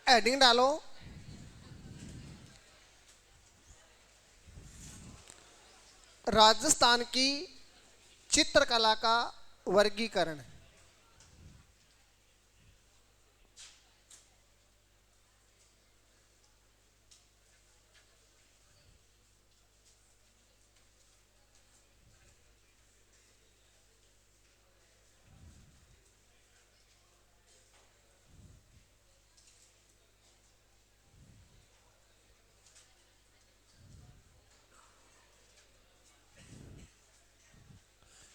Heading डालो। राजस्थान की चित्रकला का वर्गीकरण।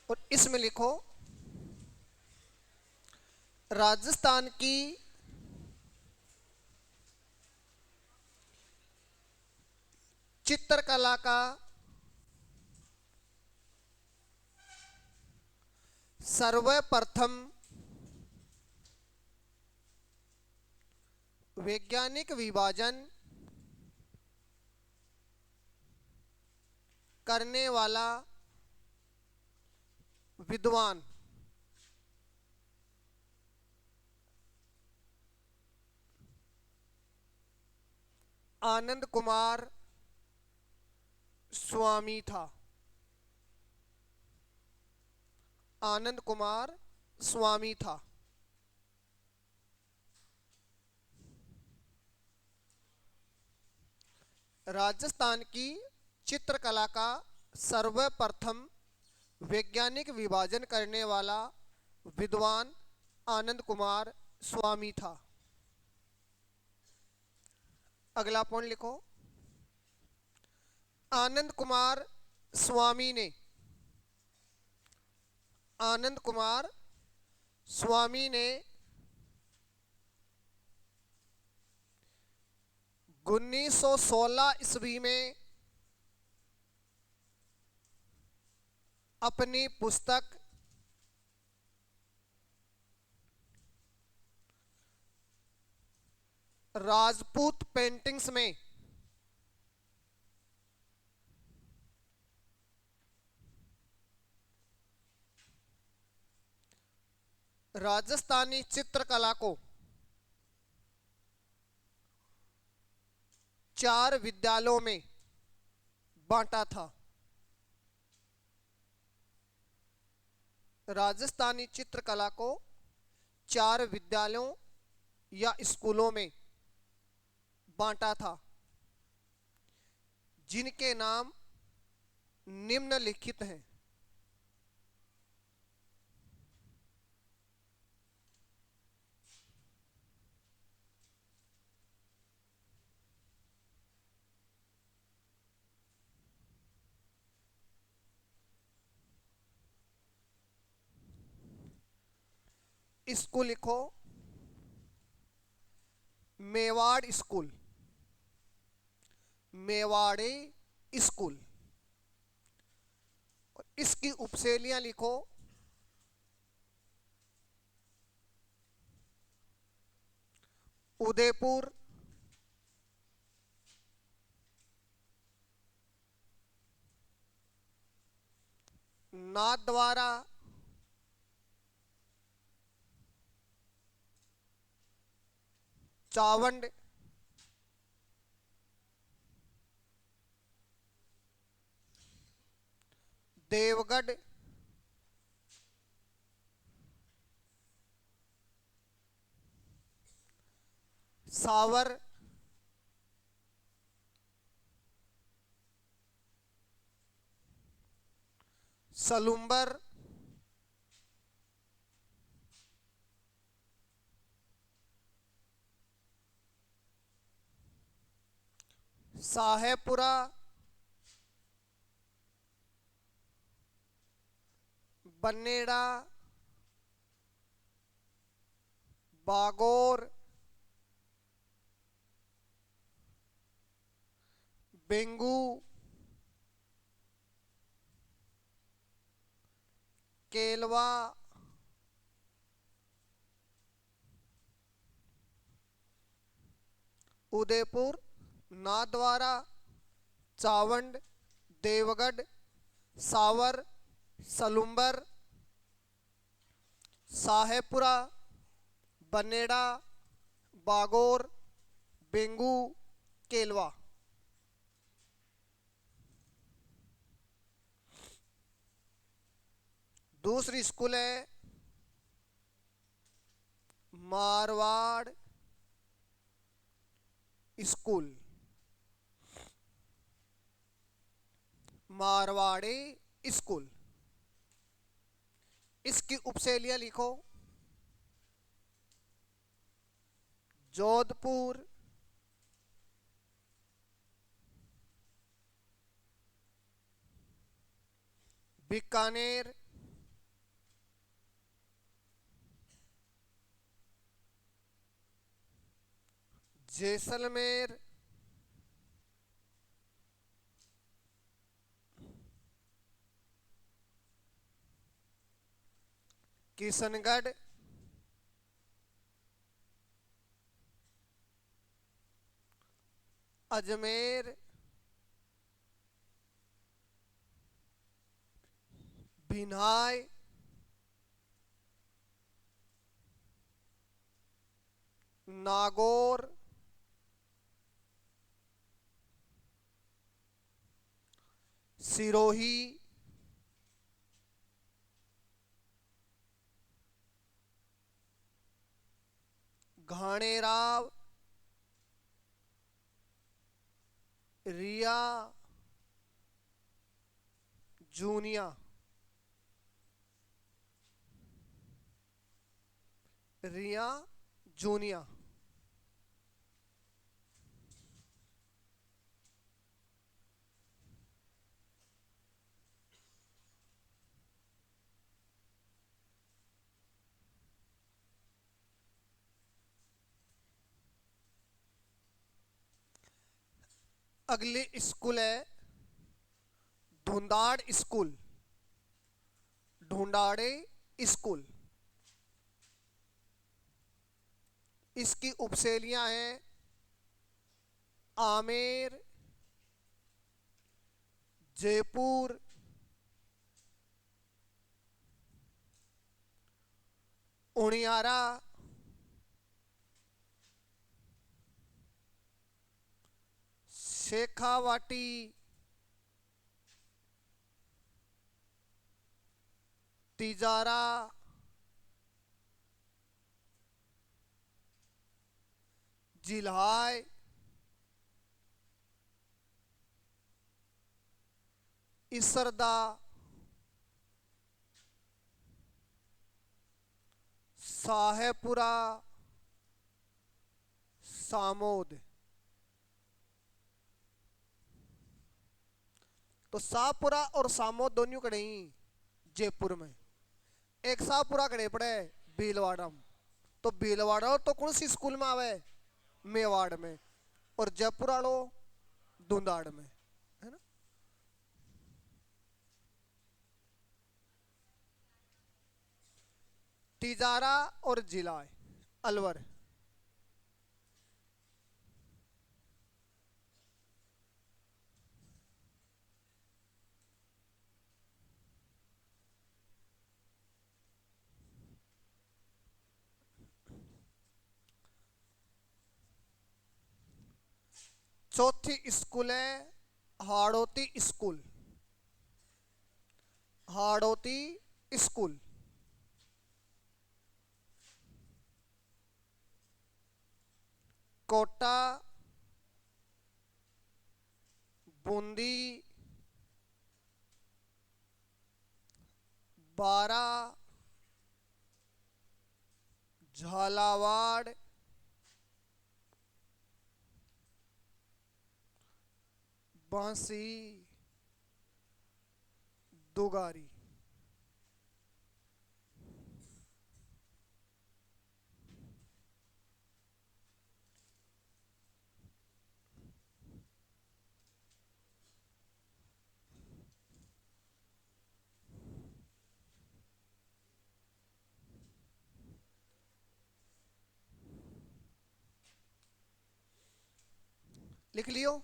और इसमें लिखो राजस्थान की चित्रकला का सर्वप्रथम वैज्ञानिक विभाजन करने वाला विद्वान आनंद कुमार स्वामी था। आनंद कुमार स्वामी था। राजस्थान की चित्रकला का सर्वप्रथम वैज्ञानिक विभाजन करने वाला विद्वान आनंद कुमार स्वामी था। अगला पॉइंट लिखो। आनंद कुमार स्वामी ने आनंद कुमार स्वामी ने 1916 ईस्वी में अपनी पुस्तक राजपूत पेंटिंग्स में राजस्थानी चित्रकला को 4 विद्यालयों में बांटा था। राजस्थानी चित्रकला को 4 विद्यालयों या स्कूलों में बांटा था, जिनके नाम निम्नलिखित हैं। इसको लिखो मेवाड़ स्कूल। मेवाड़ी स्कूल। और इसकी उपशैलियां लिखो उदयपुर, नाथद्वारा, चावंड, देवगढ़, सावर, सलूम्बर, साहेबपुरा, बनेड़ा, बागोर, बेंगू, केलवा, उदयपुर, नाथद्वारा, चावंड, देवगढ़, सावर, सलूम्बर, साहेबपुरा, बनेड़ा, बागोर, बेंगू केलवा। दूसरी स्कूल है मारवाड़ स्कूल। मारवाड़ी स्कूल। इसकी उपशैलियां लिखो। जोधपुर, बीकानेर, जैसलमेर, किशनगढ़, अजमेर, भिनाई, नागौर, सिरोही, घाणेराव, रिया, जूनिया। रिया जूनिया। अगली स्कूल है धुंदाड़ स्कूल। ढूंढाड़े स्कूल। इसकी उपशैलियां हैं आमेर, जयपुर, उनियारा, शेखावाटी, तिजारा, जिल्हाय, इसरदा, साहेपुरा, सामोद। तो शाहपुरा और सामोद दोनों कड़े ही जयपुर में। एक शाहपुरा कड़े पड़े भीलवाड़ा में। तो भीलवाड़ा तो कौन सी स्कूल में आवे? मेवाड़ में। और जयपुर वालो धुंधाड़ में, है ना। तिजारा और जिला अलवर। चौथी स्कूल है हाड़ौती स्कूल। हाड़ौती स्कूल। कोटा, बूंदी, बारा, झालावाड़, बांसी, दुगारी। लिख लियो।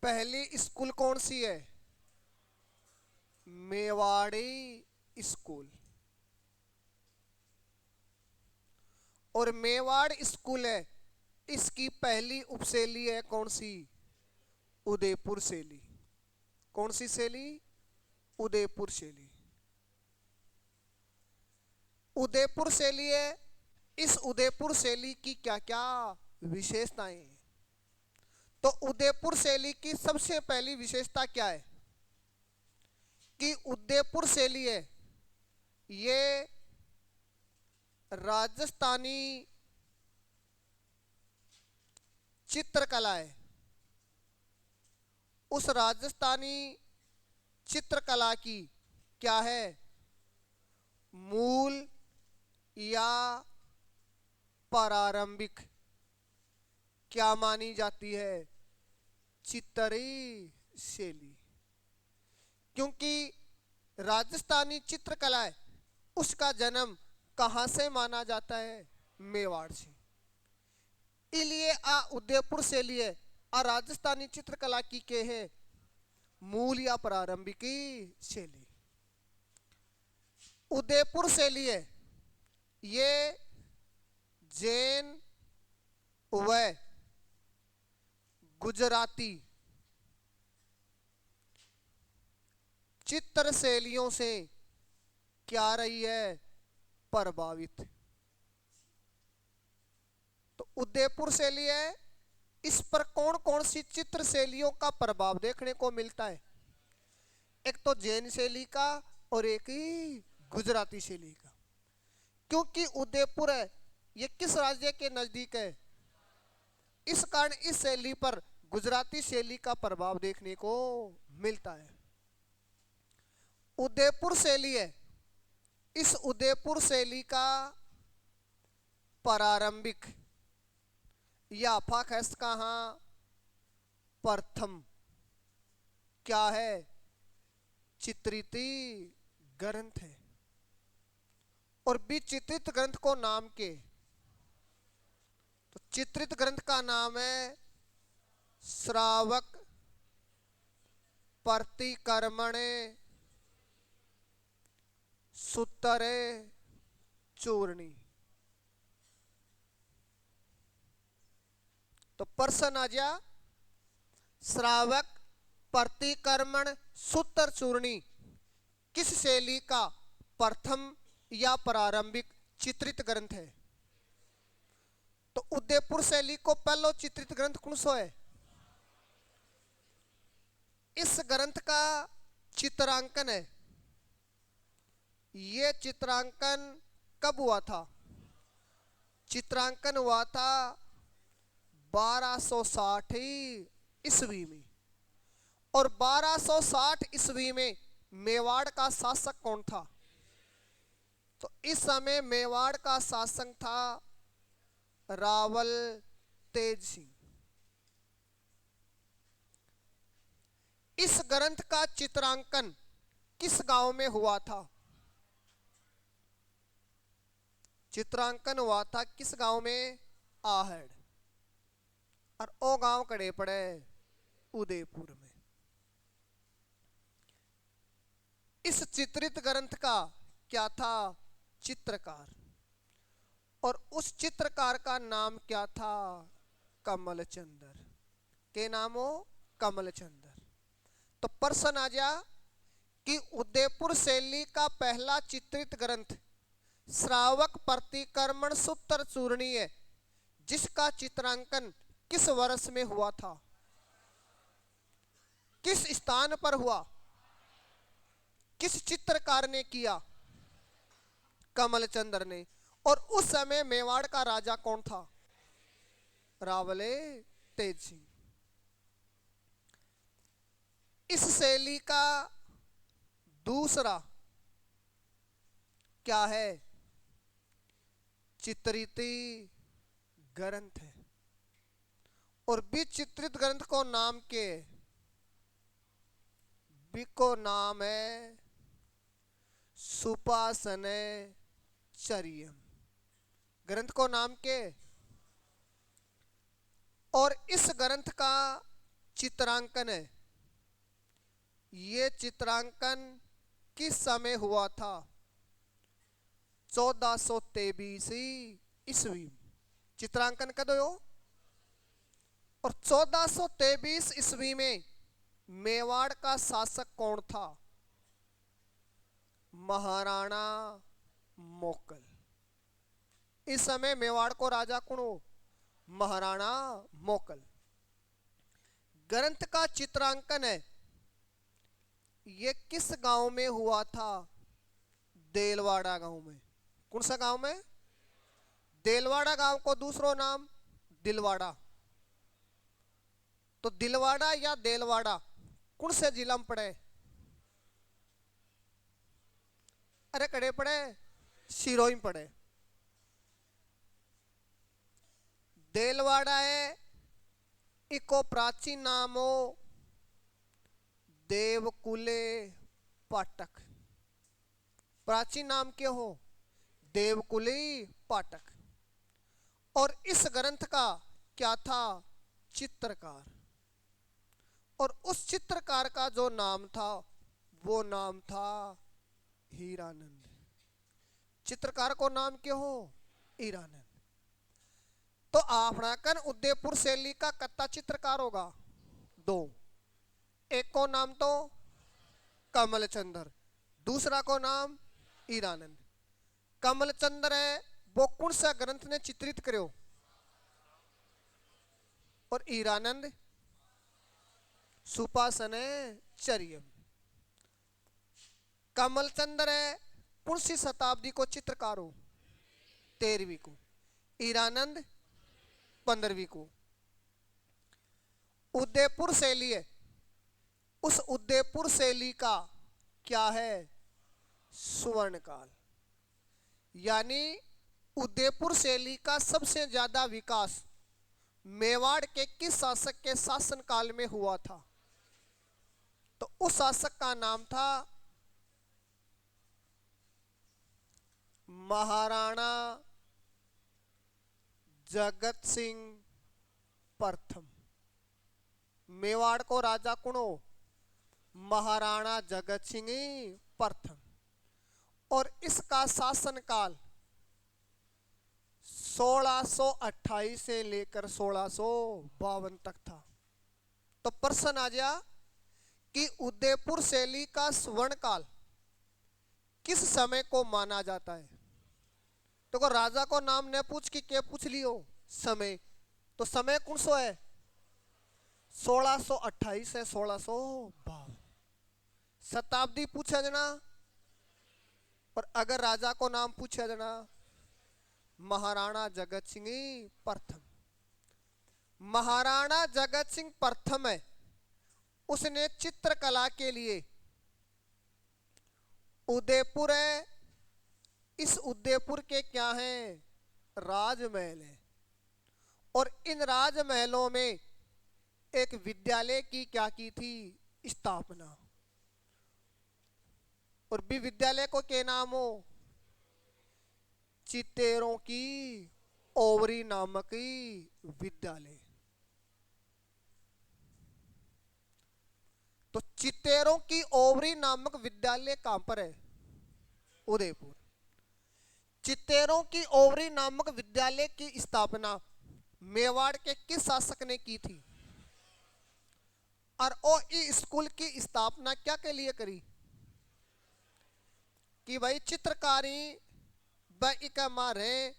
पहली स्कूल कौन सी है? मेवाड़ी स्कूल। और मेवाड़ स्कूल है, इसकी पहली उपशैली है कौन सी? उदयपुर शैली। कौन सी शैली? उदयपुर शैली। उदयपुर शैली है। इस उदयपुर शैली की क्या क्या विशेषताएं हैं? तो उदयपुर शैली की सबसे पहली विशेषता क्या है कि उदयपुर शैली है ये राजस्थानी चित्रकला है। उस राजस्थानी चित्रकला की क्या है? मूल या प्रारंभिक क्या मानी जाती है? चित्तरी शैली। क्योंकि राजस्थानी चित्रकला है, उसका जन्म कहां से माना जाता है? मेवाड़ से। इसलिए आ उदयपुर शैली है आ राजस्थानी चित्रकला की के है मूल या प्रारंभिक शैली। उदयपुर शैली है ये जैन व गुजराती चित्र शैलियों से क्या रही है? प्रभावित। तो उदयपुर शैली है, इस पर कौन कौन सी चित्र शैलियों का प्रभाव देखने को मिलता है? एक तो जैन शैली का और एक ही गुजराती शैली का। क्योंकि उदयपुर है ये किस राज्य के नजदीक है, इस कारण इस शैली पर गुजराती शैली का प्रभाव देखने को मिलता है। उदयपुर शैली है, इस उदयपुर शैली का प्रारंभिक या फाखस कहां? प्रथम क्या है? चित्रित ग्रंथ है। और विचित्रित ग्रंथ को नाम के, तो चित्रित ग्रंथ का नाम है श्रावक प्रतिक्रमण सूत्र चूर्णी। तो प्रश्न आ जा, श्रावक प्रतिक्रमण सूत्र चूर्णी किस शैली का प्रथम या प्रारंभिक चित्रित ग्रंथ है? तो उदयपुर शैली को पहलो चित्रित ग्रंथ कौन सो है? इस ग्रंथ का चित्रांकन है, ये चित्रांकन कब हुआ था? चित्रांकन हुआ था 1260 ईस्वी में। और 1260 ईस्वी में मेवाड़ का शासक कौन था? तो इस समय मेवाड़ का शासक था रावल तेज सिंह। इस ग्रंथ का चित्रांकन किस गांव में हुआ था? चित्रांकन हुआ था किस गांव में? आहड़। और ओ गांव कड़े पड़े उदयपुर में। इस चित्रित ग्रंथ का क्या था? चित्रकार। और उस चित्रकार का नाम क्या था? कमलचंद्र। के नाम हो? कमलचंद्र। तो प्रश्न आ जा कि उदयपुर शैली का पहला चित्रित ग्रंथ श्रावक प्रतिक्रमण सूत्र चूर्णी है, जिसका चित्रांकन किस वर्ष में हुआ था? किस स्थान पर हुआ? किस चित्रकार ने किया? कमलचंद्र ने। और उस समय मेवाड़ का राजा कौन था? रावले तेज सिंह। इस शैली का दूसरा क्या है? चित्रित ग्रंथ है। और विचित्रित ग्रंथ को नाम के को नाम है सुपासन चरियम। ग्रंथ को नाम के। और इस ग्रंथ का चित्रांकन है। ये चित्रांकन किस समय हुआ था? 1423 ईस्वी। चित्रांकन कद हो? और 1423 ईस्वी में मेवाड़ का शासक कौन था? महाराणा मोकल। इस समय मेवाड़ को राजा कौन हो? महाराणा मोकल। ग्रंथ का चित्रांकन है, ये किस गांव में हुआ था? देलवाड़ा गांव में। कौन सा गांव में? देलवाड़ा गांव को दूसरो नाम दिलवाड़ा। तो दिलवाड़ा या देलवाड़ा कौन से जिला में पड़े? अरे कड़े पड़े? सिरोही में पड़े। देलवाड़ा है, इको प्राचीन नाम हो देवकुले पाटक। प्राचीन नाम क्या हो? देवकुली पाटक। और इस ग्रंथ का क्या था? चित्रकार। और उस चित्रकार का जो नाम था वो नाम था हीरानंद। चित्रकार को नाम क्या हो? हीरानंद। तो आपना कन उदयपुर शैली का कत्ता चित्रकार होगा? दो। एक को नाम तो कमलचंद्र, दूसरा को नाम हीरानंद। कमलचंद्र है वो कौन सा ग्रंथ ने चित्रित करो? और हीरानंद सुपासन चर्यम। कमलचंद्र है कौन सी शताब्दी को चित्रकार हो? 13वीं को। हीरानंद 15वीं को। उदयपुर शैली है, उस उदयपुर शैली का क्या है? स्वर्ण काल। यानी उदयपुर शैली का सबसे ज्यादा विकास मेवाड़ के किस शासक के शासन काल में हुआ था? तो उस शासक का नाम था महाराणा जगत सिंह प्रथम। मेवाड़ को राजा कौन हो? महाराणा जगत सिंह प्रथम। और इसका शासनकाल 1628 से लेकर 1652 तक था। तो प्रश्न आ गया कि उदयपुर शैली का स्वर्ण काल किस समय को माना जाता है? तो राजा को नाम ने पूछ कि क्या पूछ लियो? समय। तो समय कौन सो है? 1628 से 1652। शताब्दी पूछा जाना, और अगर राजा को नाम पूछा जाना महाराणा जगत सिंह प्रथम। महाराणा जगत सिंह प्रथम है, उसने चित्रकला के लिए उदयपुर है, इस उदयपुर के क्या हैं? राजमहल है। और इन राजमहलों में एक विद्यालय की क्या की थी? स्थापना। और भी विद्यालय को क्या नाम हो? चितेरों की ओवरी नामक विद्यालय। तो चितेरों की ओवरी नामक विद्यालय कहां पर है? उदयपुर। चितेरों की ओवरी नामक विद्यालय की स्थापना मेवाड़ के किस शासक ने की थी? और ओ स्कूल की स्थापना क्या के लिए करी? कि भाई चित्रकारी इका मारे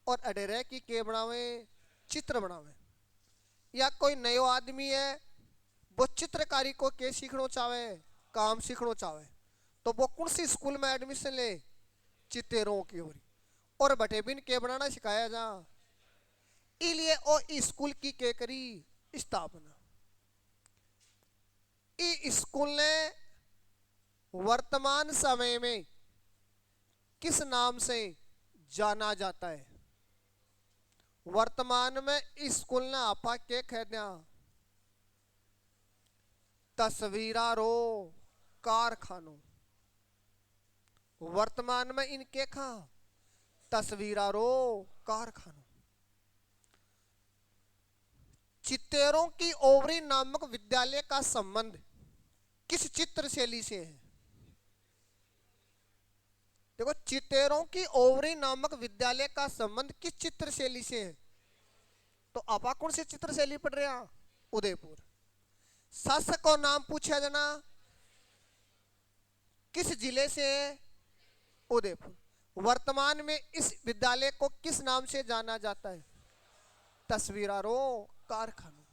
और अडेरे की के बनावे? चित्र बनावे। या कोई नयो आदमी है वो चित्रकारी को के सीखना चाहे? काम सीखना चाहे तो वो कौन सी स्कूल में एडमिशन ले? चितेरों की ओर। और बटे बिन के बनाना सिखाया जा, इसलिए ओ स्कूल की के करी स्थापना। इस स्कूल ने वर्तमान समय में किस नाम से जाना जाता है? वर्तमान में इस स्कूल ने आपा के कह दिया? तस्वीरारो कारखानों। वर्तमान में इनके खा तस्वीरारो कारखानों। चित्तेरों की ओवरी नामक विद्यालय का संबंध किस चित्र शैली से है? देखो, चित्तेरों की ओवरी नामक विद्यालय का संबंध किस चित्र शैली से है? तो आपा कौन से चित्र शैली पढ़ रहे हैं? उदयपुर। शासक को नाम पूछा जाना, किस जिले से है? उदयपुर। वर्तमान में इस विद्यालय को किस नाम से जाना जाता है? तस्वीरारों कारखाना।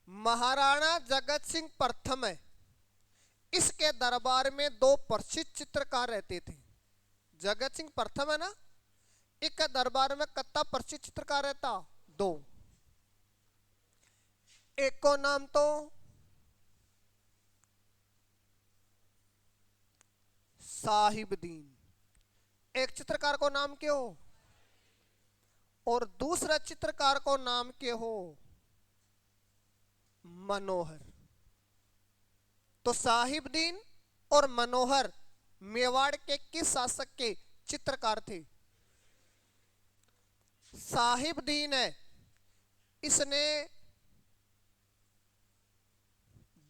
महाराणा जगत सिंह प्रथम है, इसके दरबार में दो प्रसिद्ध चित्रकार रहते थे। जगत सिंह प्रथम है ना, एक दरबार में कितना प्रसिद्ध चित्रकार रहता? दो। एक को नाम तो साहिबदीन, एक चित्रकार को नाम क्या हो? और दूसरा चित्रकार को नाम क्या हो? मनोहर। तो साहिबदीन और मनोहर मेवाड़ के किस शासक के चित्रकार थे? साहिबदीन है, इसने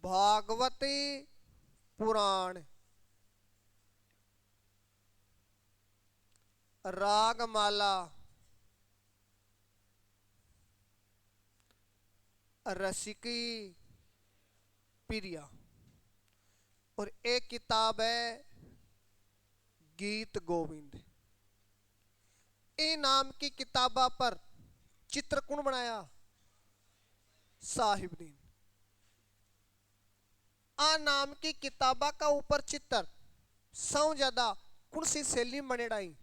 भागवती पुराण, रागमाला, रसिकी प्रिया, और एक किताब है गीत गोविंद। इन नाम की किताबा पर चित्र कौन बनाया? साहिबदीन। आ नाम की किताबा का ऊपर चित्र सौ ज्यादा कौन सी शैली में बनेड़ाई?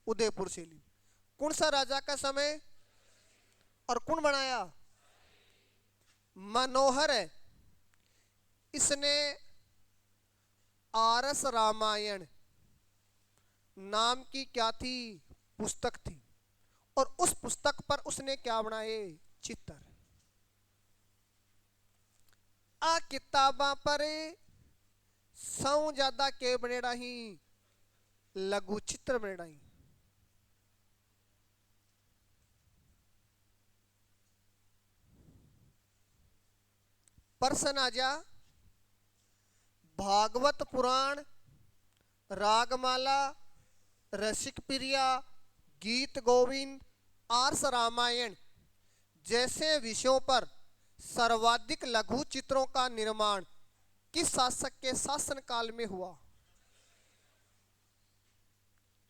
उदयपुर शैली। कौन सा राजा का समय और कौन बनाया? मनोहर है, इसने आरस रामायण नाम की क्या थी? पुस्तक थी, और उस पुस्तक पर उसने क्या बनाए? चित्र। आ किताबा पर सौ ज्यादा के बनेड़ा ही लघु चित्र बनेड़ाई। प्रश्न आ जा, भागवत पुराण, रागमाला, रसिक प्रिया, गीत गोविंद, आर्स रामायण जैसे विषयों पर सर्वाधिक लघु चित्रों का निर्माण किस शासक के शासन काल में हुआ?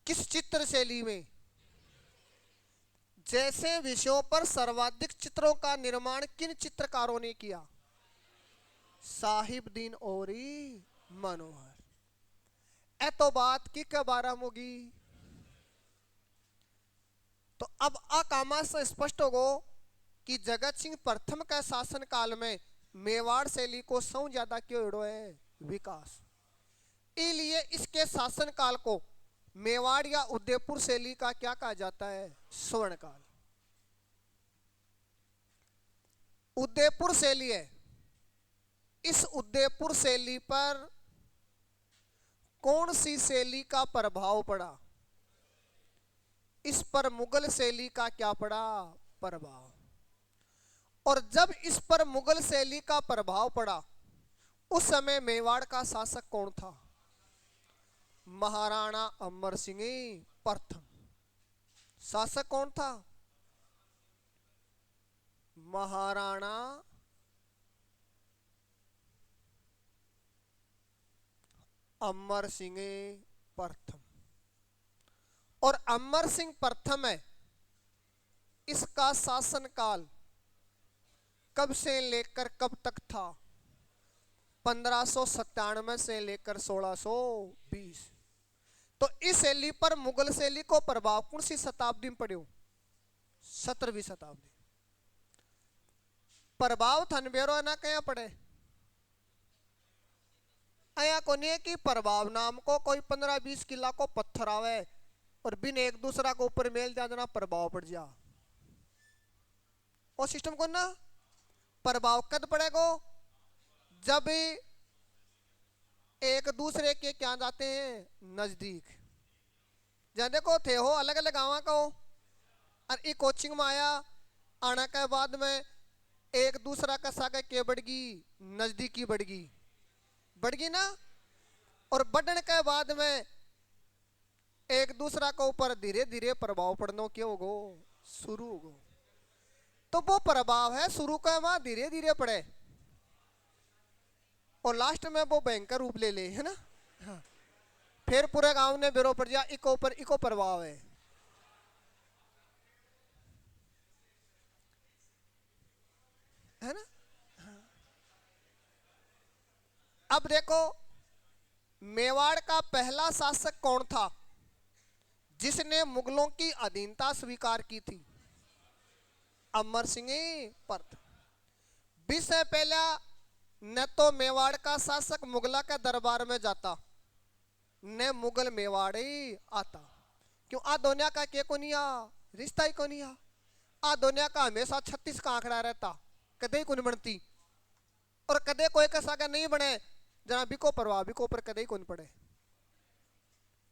किस चित्र शैली में? जैसे विषयों पर सर्वाधिक चित्रों का निर्माण किन चित्रकारों ने किया? साहिबदीन और मनोहर। ए तो बात की क्या बारह होगी? तो अब अकामा से स्पष्ट होगो कि जगत सिंह प्रथम का शासन काल में मेवाड़ शैली को सौ ज्यादा क्यों एड़ो है? विकास। इसलिए इसके शासन काल को मेवाड़ या उदयपुर शैली का क्या कहा जाता है? स्वर्ण काल। उदयपुर शैली है, इस उदयपुर शैली पर कौन सी शैली का प्रभाव पड़ा? इस पर मुगल शैली का क्या पड़ा? प्रभाव। और जब इस पर मुगल शैली का प्रभाव पड़ा, उस समय मेवाड़ का शासक कौन था? महाराणा अमर सिंह प्रथम। शासक कौन था? महाराणा अमर सिंह प्रथम। और अमर सिंह प्रथम है, इसका शासनकाल कब से लेकर कब तक था? 1597 से लेकर 1620। तो इस शैली पर मुगल शैली को प्रभाव कौन सी शताब्दी में पड़े? 17वीं शताब्दी। प्रभाव थनबेरो ना कया पड़े? आया को नहीं कि प्रभाव नाम को कोई 15-20 किला को पत्थर आवे और बिन एक दूसरा को ऊपर मेल जाना प्रभाव पड़ जा। वो सिस्टम को ना प्रभाव कद पड़ेगो? जब एक दूसरे के क्या जाते हैं? नजदीक। जहाँ देखो थे हो अलग अलग गाँव का हो, और एक कोचिंग में आया आने के बाद में एक दूसरा का सागे के बढ़गी, नजदीकी बढ़गी ना। और बढ़ने के बाद में एक दूसरा के ऊपर धीरे धीरे प्रभाव पड़ना क्या होगो, शुरू होगो। तो वो प्रभाव है शुरू का वहां धीरे धीरे पड़े और लास्ट में वो भयंकर रूप ले ले, है ना। हाँ। फिर पूरे गांव ने बेरो पड़ जा, इको ऊपर इको प्रभाव है ना। हाँ। अब देखो मेवाड़ का पहला शासक कौन था जिसने मुगलों की अधीनता स्वीकार की थी? अमर सिंह परत। 20 से पहले न तो मेवाड़ का शासक मुगला के दरबार में जाता न मुगल मेवाड़ी आता। क्यों? आ दुनिया का के कोनिया रिश्ता ही कोनिया। आ दुनिया का हमेशा 36 का आंकड़ा रहता, कदे ही कौन बनती और कदे कोई का सागा नहीं बने। जरा बिको प्रभाव बिको पर कदे ही कौन पड़े।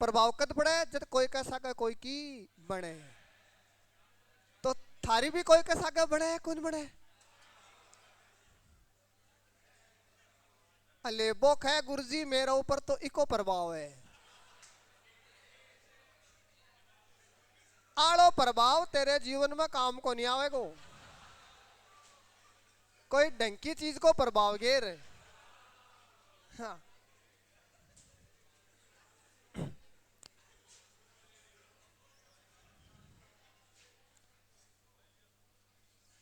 प्रभाव कद पड़े जब कोई का सागा कोई की बने। तो थारी भी कोई का सागा बने कौन बने। अले बोख है गुरुजी मेरा ऊपर तो इको प्रभाव है। आलो प्रभाव तेरे जीवन में काम को नहीं आवेगो। कोई ढंग की चीज को प्रभाव गेर। हाँ।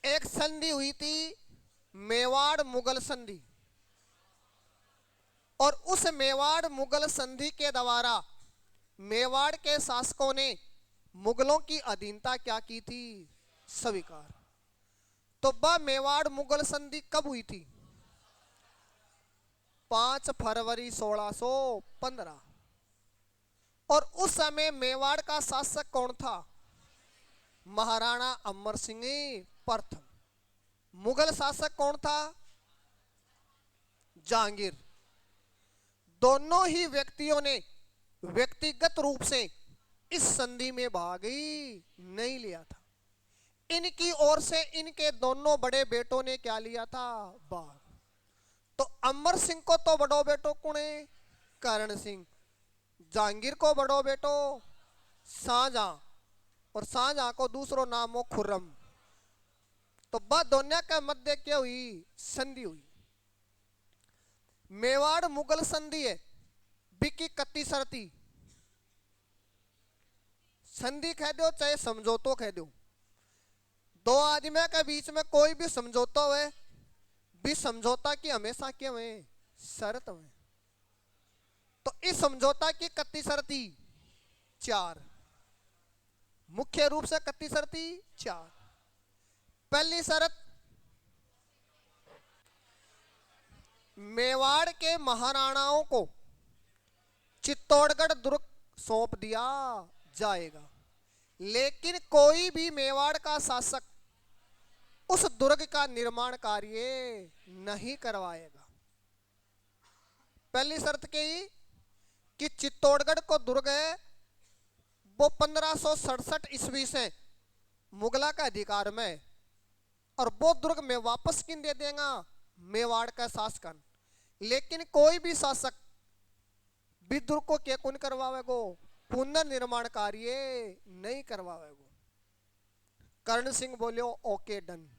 एक संधि हुई थी मेवाड़ मुगल संधि और उस मेवाड़ मुगल संधि के द्वारा मेवाड़ के शासकों ने मुगलों की अधीनता क्या की थी? स्वीकार। तो वह मेवाड़ मुगल संधि कब हुई थी? 5 फरवरी 1615। और उस समय मेवाड़ का शासक कौन था? महाराणा अमर सिंह प्रथम। मुगल शासक कौन था? जहांगीर। दोनों ही व्यक्तियों ने व्यक्तिगत रूप से इस संधि में भाग ही नहीं लिया था। इनकी ओर से इनके दोनों बड़े बेटों ने क्या लिया था? भाग। तो अमर सिंह को तो बड़ो बेटो कौन है? करण सिंह। जहांगीर को बड़ो बेटो शाहजहां और शाहजहां को दूसरो नाम हो खुर्रम। तो वह दोनों के मध्य क्या हुई? संधि हुई। मेवाड़ मुगल संधि है बिकी कत्ती सरती संधि कह दो चाहे समझौतो कह दो। दो आदमियों के बीच में कोई भी समझौता हुए भी समझौता की हमेशा क्या हुए? शर्त हुए। तो इस समझौता की कत्ती शर्ती 4, मुख्य रूप से कत्ती शर्ती 4। पहली शर्त, मेवाड़ के महाराणाओं को चित्तौड़गढ़ दुर्ग सौंप दिया जाएगा, लेकिन कोई भी मेवाड़ का शासक उस दुर्ग का निर्माण कार्य नहीं करवाएगा। पहली शर्त की कि चित्तौड़गढ़ को दुर्ग है वो 1567 ईस्वी से मुगला का अधिकार में, और वो दुर्ग में वापस किन दे देगा? मेवाड़ का शासक। लेकिन कोई भी शासक भी दुर्ग को क्या कौन करवावेगो? पुनर्निर्माण कार्य नहीं करवावेगो। कर्ण सिंह बोलियो ओके डन।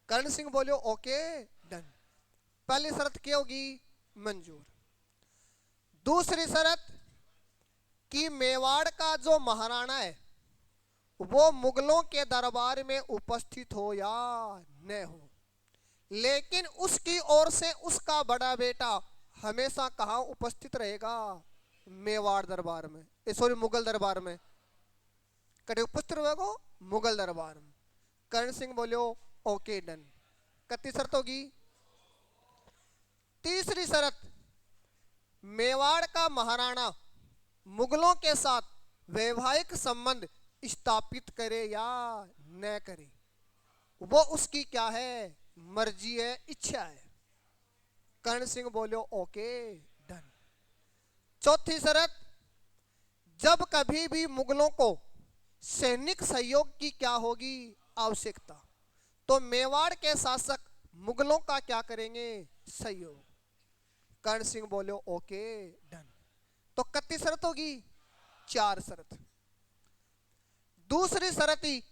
कर्ण सिंह बोलियो ओके डन। पहली शर्त क्या होगी? मंजूर। दूसरी शर्त कि मेवाड़ का जो महाराणा है वो मुगलों के दरबार में उपस्थित हो या न हो, लेकिन उसकी ओर से उसका बड़ा बेटा हमेशा कहाँ उपस्थित रहेगा? मेवाड़ दरबार में, सॉरी मुगल दरबार में। कड़े उपस्थित रहेगा मुगल दरबार में। कर्ण सिंह बोलियो ओके डन। कितनी शर्त होगी? तीसरी शर्त, मेवाड़ का महाराणा मुगलों के साथ वैवाहिक संबंध स्थापित करे या न करे, वो उसकी क्या है? मर्जी है, इच्छा है। कर्ण सिंह बोलो ओके डन। चौथी शर्त, जब कभी भी मुगलों को सैनिक सहयोग की क्या होगी? आवश्यकता। तो मेवाड़ के शासक मुगलों का क्या करेंगे? सहयोग। कर्ण सिंह बोले ओके डन। तो कितनी शर्त होगी? 4 शर्त। दूसरी शर्त ही,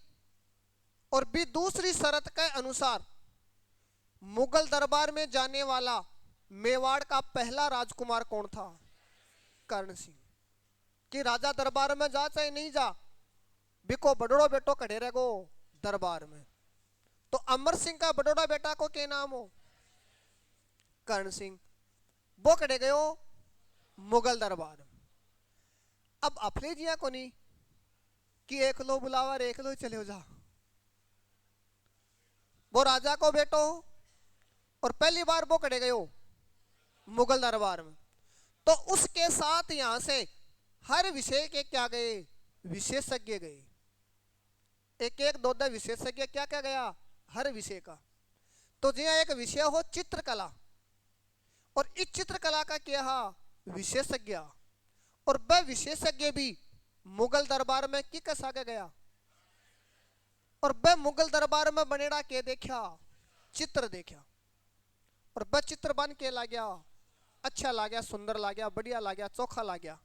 और भी दूसरी शर्त के अनुसार मुगल दरबार में जाने वाला मेवाड़ का पहला राजकुमार कौन था? कर्ण सिंह। कि राजा दरबार में जा चाहे नहीं जा, बिको बड़ोड़ो बेटो खड़े रहेगो दरबार में। तो अमर सिंह का बड़ोड़ा बेटा को क्या नाम हो? कर्ण सिंह। वो खड़े गयो मुगल दरबार। अब अफले जिया को नहीं कि एक लो बुलावा एक लो चले जा। वो राजा को बेटो, और पहली बार वो खड़े गयो मुगल दरबार में। तो उसके साथ यहां से हर विषय के क्या गए? विशेषज्ञ गए। एक एक दो दो विशेषज्ञ क्या क्या गया? हर विषय का। तो जी एक विषय हो चित्रकला, और इस चित्रकला का क्या विशेषज्ञ, और वह विशेषज्ञ भी मुगल दरबार में कि कस आगे गया, और वह मुगल दरबार में बनेड़ा के देखा? चित्र देखा। और वह चित्र बन के ला गया, अच्छा ला गया, सुंदर ला गया, बढ़िया ला गया, चोखा ला गया।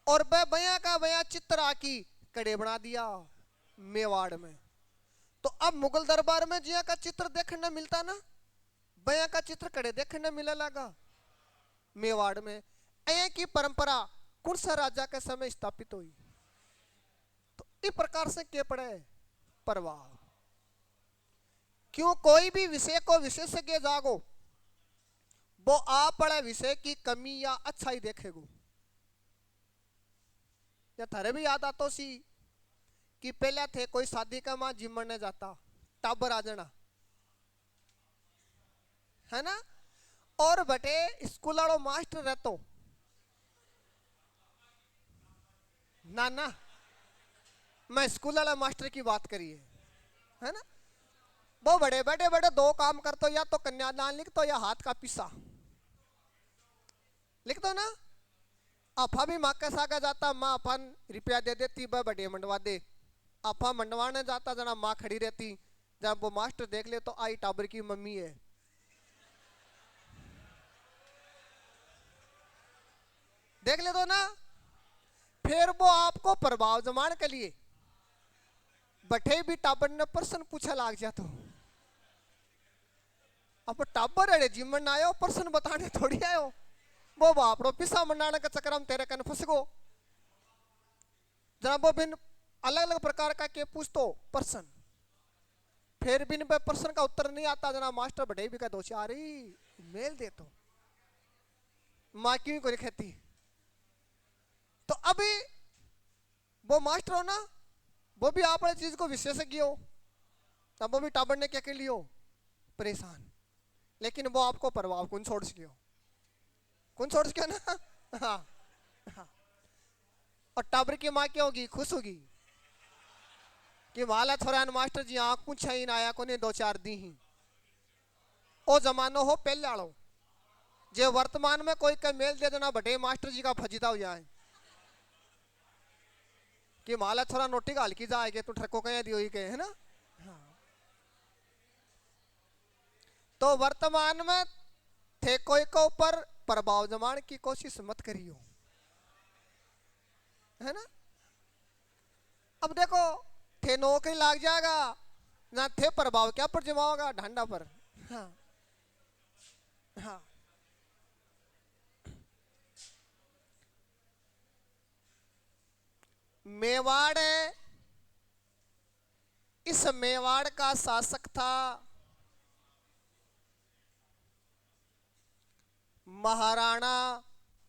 और वह बया का बया चित्र आकी कड़े बना दिया मेवाड़ में। तो अब मुगल दरबार में जिया का चित्र देखने मिलता ना, बया का चित्र कड़े देखने मिले लगा मेवाड़ में। ऐ की परंपरा कौन सा राजा के समय स्थापित हुई? तो इस प्रकार से के पड़े प्रभाव। क्यों? कोई भी विषय को विशेषज्ञ जागो, वो आप पढ़े विषय की कमी या अच्छाई देखेगो। या थारे भी याद आतो सी कि पहले थे कोई शादी का मां जिमन ने जाता, टाबर आ जाना है ना, और बटे स्कूल वालों मास्टर रहतो ना ना, मैं स्कूल वाला मास्टर की बात करिए है ना। वो बड़े बड़े बड़े दो काम करते, या तो कन्यादान लिख दो या हाथ का पिसा लिख दो ना। अफा भी माँ के सागा जाता, माँ अपन रुपया दे देती, वह बड़े मंडवा दे। अफा मंडवाने जाता, जना माँ खड़ी रहती, जब वो मास्टर देख ले तो आई टाबर की मम्मी है। देख ले तो ना, फिर वो आपको प्रभाव जमाने के लिए बठे भी टाबर ने प्रश्न पूछा लाग जा। तो अब टाबर अड़े जिमन आयो, प्रश्न बताने थोड़ी आयो। वो बापड़ो पिसा मंडाने के चक्कर में तेरे कन फंस गो। जनाब वो बिन अलग अलग प्रकार का के पूछतो प्रश्न, फिर बिन पे प्रश्न का उत्तर नहीं आता, जना मास्टर बड़े भी का दो चारी मेल दे तो माँ क्यों को कहती। तो अभी वो मास्टर हो ना, वो भी आप चीज को विशेषज्ञ हो, तब वो भी टाबर ने क्या के लिए हो परेशान। लेकिन वो आपको प्रभाव कौन छोड़ सके हो, कौन छोड़ सके ना। हाँ हाँ। और टाबर की माँ क्या होगी? खुश होगी कि माला थोड़ा मास्टर जी आँख पूछा ही ना आया को ने 2-4 दी ही। ओ जमानो हो पहले आलो, जे वर्तमान में कोई का मेल दे देना बड़े मास्टर जी का फजीता हो जाए कि माला थोड़ा नोटी गाल की जाएगी तू ठरको कह दियो ही के है ना। हाँ। तो वर्तमान में थे कोई को ऊपर प्रभाव जमाने की कोशिश मत करियो है ना। अब देखो थे नौकरी लाग जाएगा ना, थे प्रभाव क्या पर जमाओगा? ढांडा पर। हाँ हाँ। मेवाड़ है, इस मेवाड़ का शासक था महाराणा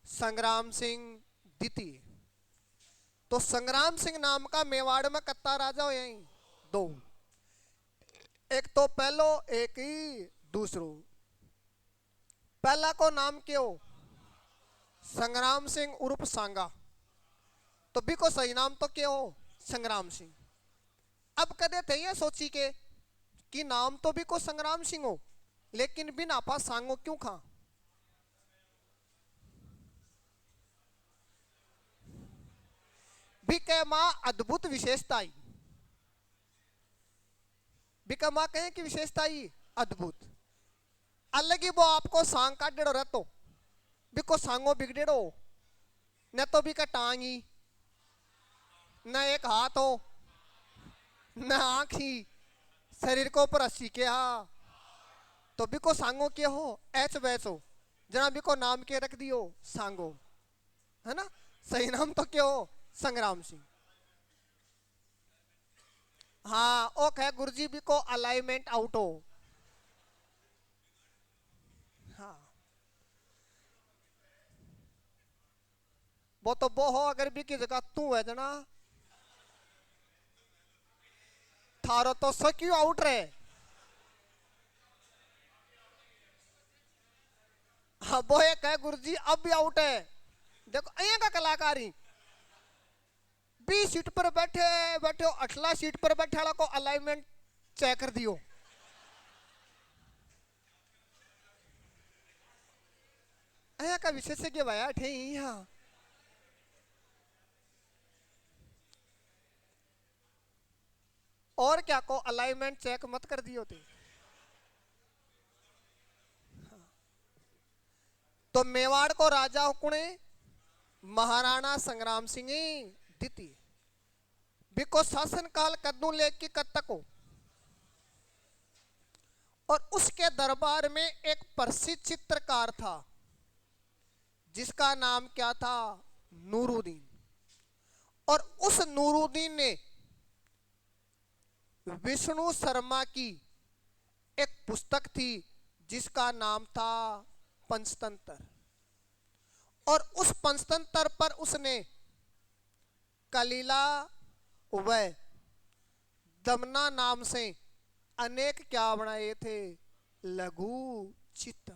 संग्राम सिंह द्वितीय। तो संग्राम सिंह नाम का मेवाड़ में कत्ता राजा हो यही 2, एक तो पहलो एक ही दूसरो। पहला को नाम क्यों? संग्राम सिंह उर्फ सांगा। तो भी को सही नाम तो क्या हो? संग्राम सिंह। अब कदे थे ये सोची के कि नाम तो भी को संग्राम सिंह हो, लेकिन बिन आपा सांगो क्यों खा? भी के मां अद्भुत विशेषता आई बिका माँ कहें कि विशेषता ही अद्भुत अलग ही वो आपको सांग काट डेड़ो रहतो बिको सांगो बिगड़ेड़ो न तो बिका टांग ही न एक हाथ हो न आंख ही शरीर को ऊपर 80 के हा तो बिको सांगो के हो ऐच वैच हो जना बिको नाम के रख दियो सांगो है ना सही नाम तो क्या हो संग्राम सिंह हाँ ओ कहे गुरुजी बिको अलाइनमेंट आउट हो हाँ वो तो वो हो अगर भी की जगह तू है जना थारो तो सक्यू आउट रहे हाँ वो एक है गुरुजी अब भी आउट है देखो अया का कलाकारी 20 सीट पर बैठे बैठे हो 18 सीट पर बैठे वाला को अलाइनमेंट चेक कर दियो अया का विशेषज्ञ भाया ठे यहाँ और क्या को अलाइनमेंट चेक मत कर दियो थे तो मेवाड़ को राजा हुकुणे महाराणा संग्राम सिंह द्वितीय बिको शासन काल कद्दू लेके कद तक हो और उसके दरबार में एक प्रसिद्ध चित्रकार था जिसका नाम क्या था नूरुद्दीन और उस नूरुद्दीन ने विष्णु शर्मा की एक पुस्तक थी जिसका नाम था पंचतंत्र और उस पंचतंत्र पर उसने कलीला व दमना नाम से अनेक क्या बनाए थे लघु चित्र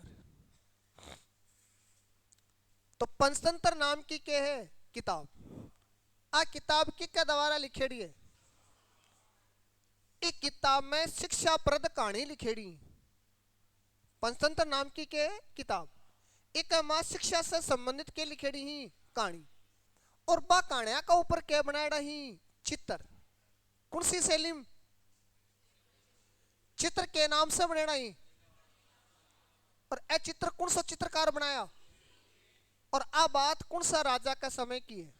तो पंचतंत्र नाम की क्या है किताब आ किताब की क्या द्वारा लिखेड़ी है एक किताब में शिक्षाप्रद कहानी लिखेड़ी पंचतंत्र नाम की क्या है किताब एक मां शिक्षा से संबंधित के लिखेड़ी ही कहानी और बा कहानिया का ऊपर क्या बनाया ही चित्र कौन सी शैली चित्र के नाम से बनाया ही और ए चित्र कौन सा चित्रकार बनाया और आ बात कौन सा राजा का समय की है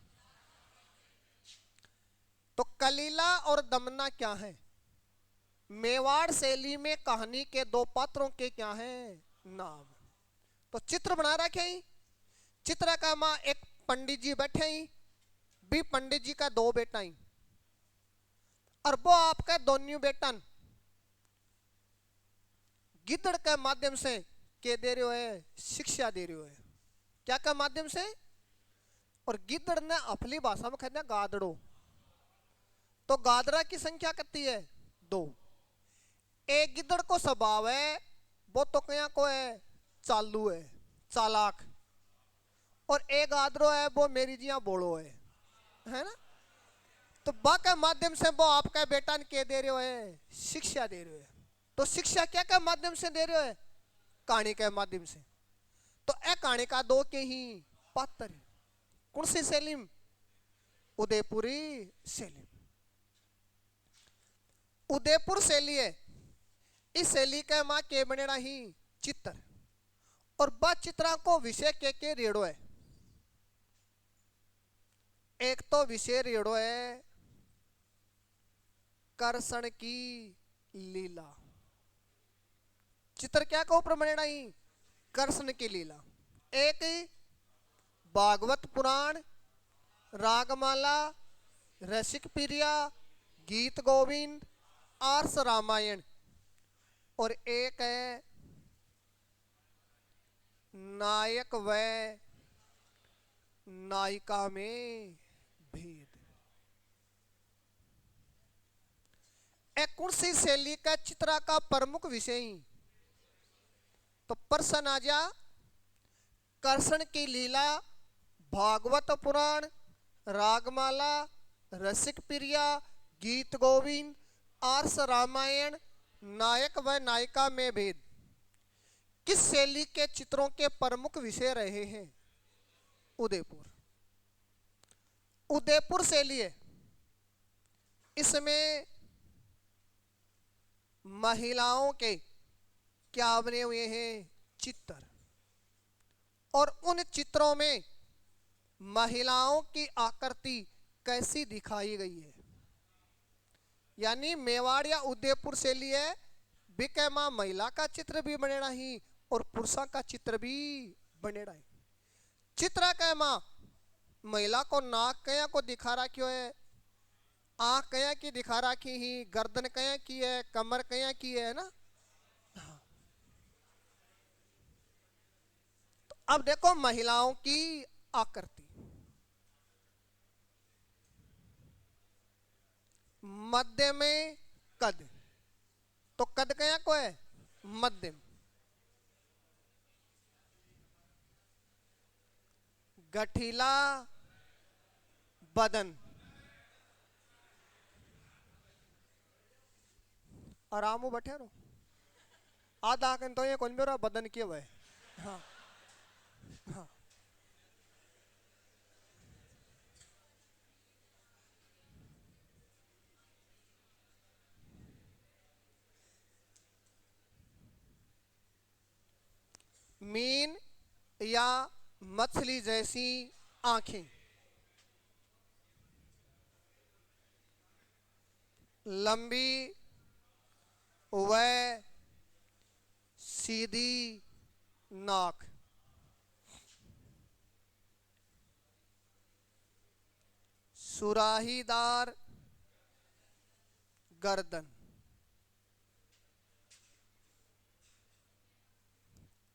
तो कलीला और दमना क्या है मेवाड़ शैली में कहानी के दो पात्रों के क्या हैं नाम तो चित्र बना रखे ही चित्र का मां एक पंडित जी बैठे ही भी पंडित जी का दो बेटा ही और वो आपका दोनों बेटन गिद्दड़ के माध्यम से के दे रहे हो है शिक्षा दे रहे हो है क्या का माध्यम से और गिद्दड़ ने अपनी भाषा में कहते हैं गादड़ो तो गादड़ा की संख्या कितनी है 2 एक गिद्दड़ को स्वभाव है वो तो क्या को है चालू है चालाक और एक गादड़ो है वो मेरी जिया बोलो है ना तो बा के माध्यम से वो आपका बेटा के दे रहे हो है शिक्षा दे रहे हो है तो शिक्षा क्या के माध्यम से दे रहे हो है कहानी के माध्यम से तो ए कहानी का दो के ही पात्र कौन सी शैली उदयपुरी शैली उदयपुर शैली है इस शैली के मां के बनेड़ा ही चित्र और बा चित्रा को विषय के रेड़ो है एक तो विषय रेड़ो है कर्षण की लीला चित्र क्या को ऊपर बनेड़ा ही कर्षण की लीला एक भागवत पुराण रागमाला रसिक प्रिया गीत गोविंद आर्स रामायण और एक है नायक व नायिका में भेद एक कौन सी शैली का चित्रा का प्रमुख विषय ही तो प्रश्न आ जा कर्षण की लीला भागवत पुराण रागमाला रसिक प्रिया गीत गोविंद आर्स रामायण नायक व नायिका में भेद किस शैली के चित्रों के प्रमुख विषय रहे हैं उदयपुर उदयपुर शैली है इसमें महिलाओं के क्या बने हुए हैं? चित्र। और उन चित्रों में महिलाओं की आकृति कैसी दिखाई गई है? यानी मेवाड़ या उदयपुर से लिए बिके मां महिला का चित्र भी बनेड़ा ही और पुरुषा का चित्र भी बनेड़ा ही। चित्र के मां महिला को नाक कया को दिखा रखियो है, आंख कया की दिखा रखी ही, गर्दन कया की है, कमर कया की है ना। तो अब देखो महिलाओं की आकृति, मध्य में कद, तो कद कया को है? मध्यम। गठीला बदन, आराम बैठे रहो। आधा कन तो ये कौन मेरा बदन के वह। हाँ हाँ। मीन या मछली जैसी आंखें, लंबी व सीधी नाक, सुराहीदार गर्दन,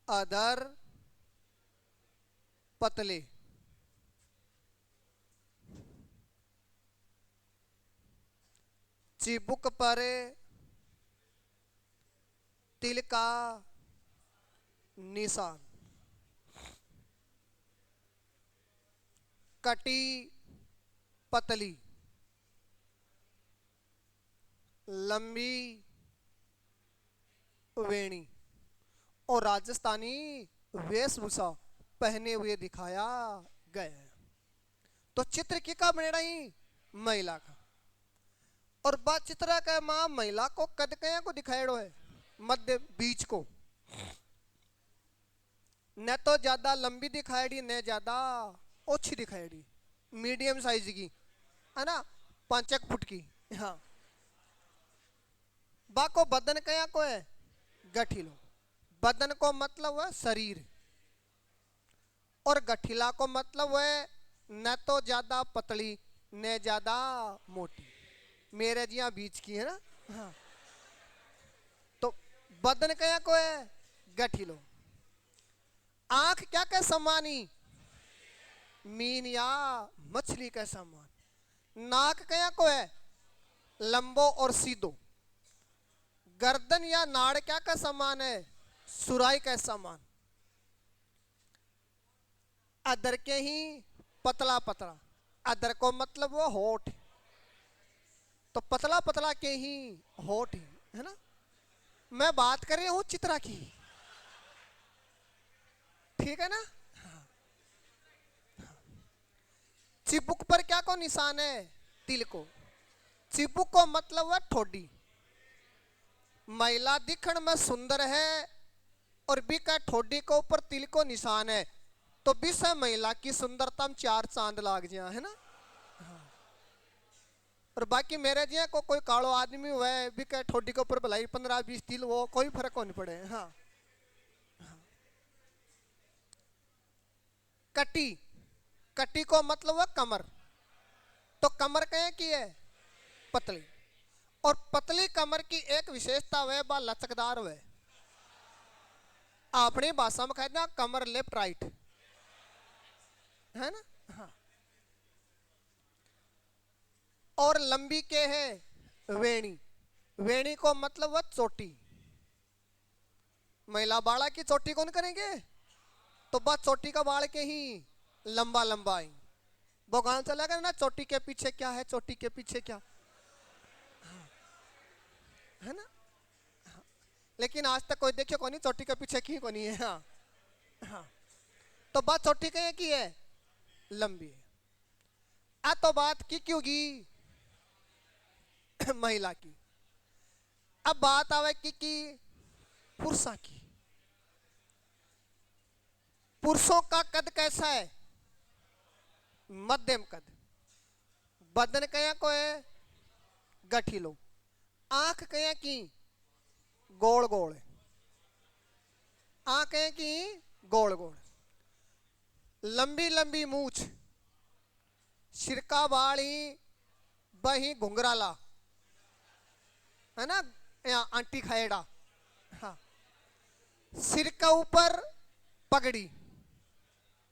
अधर पतले, चिबुक पर तिल का निशान, कटी पतली, लंबी वेणी और राजस्थानी वेशभूषा पहने हुए दिखाया गया है। तो चित्र की का बनेड़ा ही? महिला का। और बात चित्र का मां महिला को कद कया को दिखाएड़ो है? मध्य बीच को, न तो ज्यादा लंबी दिखाएड़ी न ज्यादा ओछी दिखाएड़ी, मीडियम साइज की है ना, 5 फुट की। हाँ। बाको बदन कया को है? गठीलो। बदन को मतलब है शरीर, और गठीला को मतलब है न तो ज्यादा पतली न ज्यादा मोटी, मेरे जिया बीच की है ना। हाँ। तो बदन कया को है? गठीलो। आंख क्या के समानी? मीन या मछली के समान। नाक कया को है? लंबो और सीधो। गर्दन या नाड़ क्या का समान है? सुराई के समान। अदर के ही पतला पतला, अदर को मतलब वो होठ, तो पतला पतला के ही होठ ही है ना। मैं बात कर रही हूं चित्रा की, ठीक है ना। चिबुक पर क्या को निशान है? तिल को। चिबुक को मतलब है ठोडी। महिला दिखण में सुंदर है और बी का ठोडी के ऊपर तिल को निशान है, तो विषय महिला की सुंदरता में 4 चांद लाग जाए है ना। और बाकी मेरे जी को कोई कालो आदमी हुआ है भी के ठोडी के ऊपर भलाई 15-20 तिल, वो कोई फर्क नहीं पड़े। हाँ। कटी, कटी को मतलब है कमर, तो कमर कहे की है? पतली। और पतली कमर की एक विशेषता वह बा लचकदार वह, अपनी भाषा में कहते हैं कमर लेफ्ट राइट है ना। हाँ। और लंबी के है? वेणी। वेणी को मतलब वह चोटी। महिला बाड़ा की चोटी कौन करेंगे? तो बस चोटी का बाल के ही लंबा लंबा ही वो गांव चला गया ना, चोटी के पीछे क्या है, चोटी के पीछे क्या है ना। लेकिन आज तक कोई देखियो कोनी चोटी के पीछे की कोनी है। हाँ। हाँ। तो बात चोटी कहे की है? लंबी है। आ तो बात की क्यों की? महिला की। अब बात आवे की पुरुषों की। पुरुषों का कद कैसा है? मध्यम कद। बदन कया को है गठीलो। आंख कया की गोल गोल है। आंख कया की गोल गोल। लंबी लंबी मूछ, सिरका वाली बही घुंघराला, है ना, या आंटी खाएड़ा। हाँ। सिर के ऊपर पगड़ी।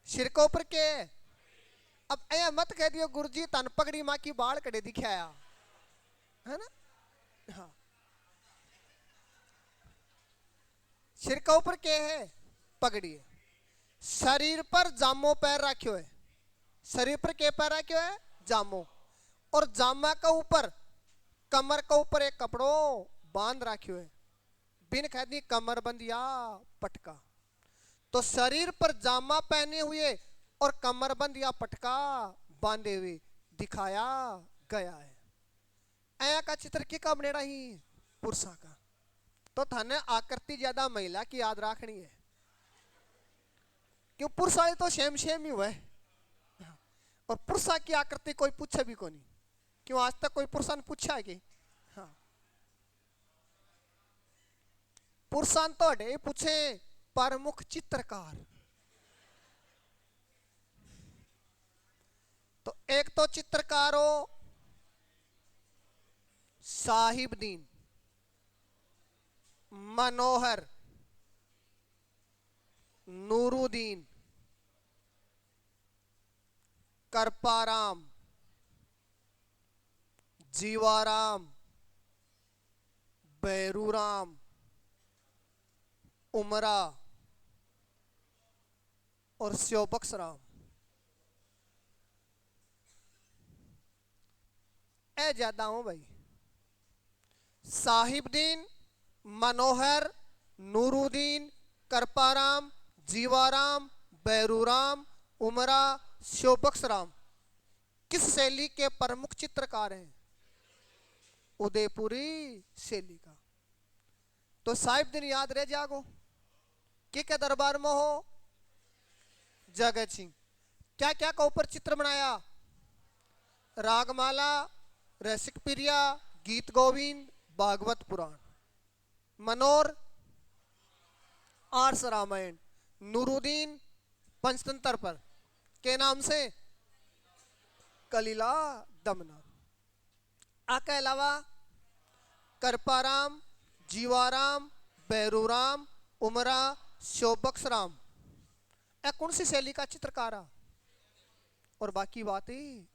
सिर के ऊपर के? अब ऐ मत कह दियो गुरुजी तन पगड़ी माँ की बाल कड़े दिखाया, है ना। हाँ। सिर के ऊपर के है? पगड़ी है। शरीर पर जामो पैर रखियो है। शरीर पर के पैर रखियो है? जामो। और जामा के ऊपर कमर के ऊपर एक कपड़ो बांध रखियो है, बिन कहती कमर बंदिया पटका। तो शरीर पर जामा पहने हुए और कमरबंद या पटका बांधे हुए दिखाया गया है। ऐया का चित्र की का बनेड़ा ही पुरुषा का। तो थाने आकृति ज्यादा महिला की याद रखनी है, क्यों पुरुष वाले तो सेम सेम ही हुए। और पुरुषा की आकृति कोई पूछे भी को नहीं, क्यों आज तक कोई पुरुषा ने पूछा है कि? हाँ। पुरुषान तो अड़े पूछे प्रमुख चित्रकार। तो एक तो चित्रकार हो साहिबदीन, मनोहर, नूरुद्दीन, करपाराम, जीवाराम, बैरूराम, उमरा और श्योबक्सराम। ए ज्यादा हूं भाई। साहिबदीन, मनोहर, नूरुद्दीन, करपाराम, जीवाराम, बैरूराम, उमरा, श्योबक्सराम किस शैली के प्रमुख चित्रकार हैं? उदयपुरी शैली का। तो साहिबदीन याद रह जागो के दरबार में हो जगत सिंह। क्या क्या का ऊपर चित्र बनाया? रागमाला, रसिक प्रिया, गीत गोविंद, भागवत पुराण। मनोर आर्स रामायण। नूरुद्दीन पंचतंत्र पर के नाम से कलीला दमना। आके अलावा करपाराम, जीवाराम, बैरूराम, उमरा, श्योबक्सराम। कौन सी शैली का चित्रकार? और बाकी बातें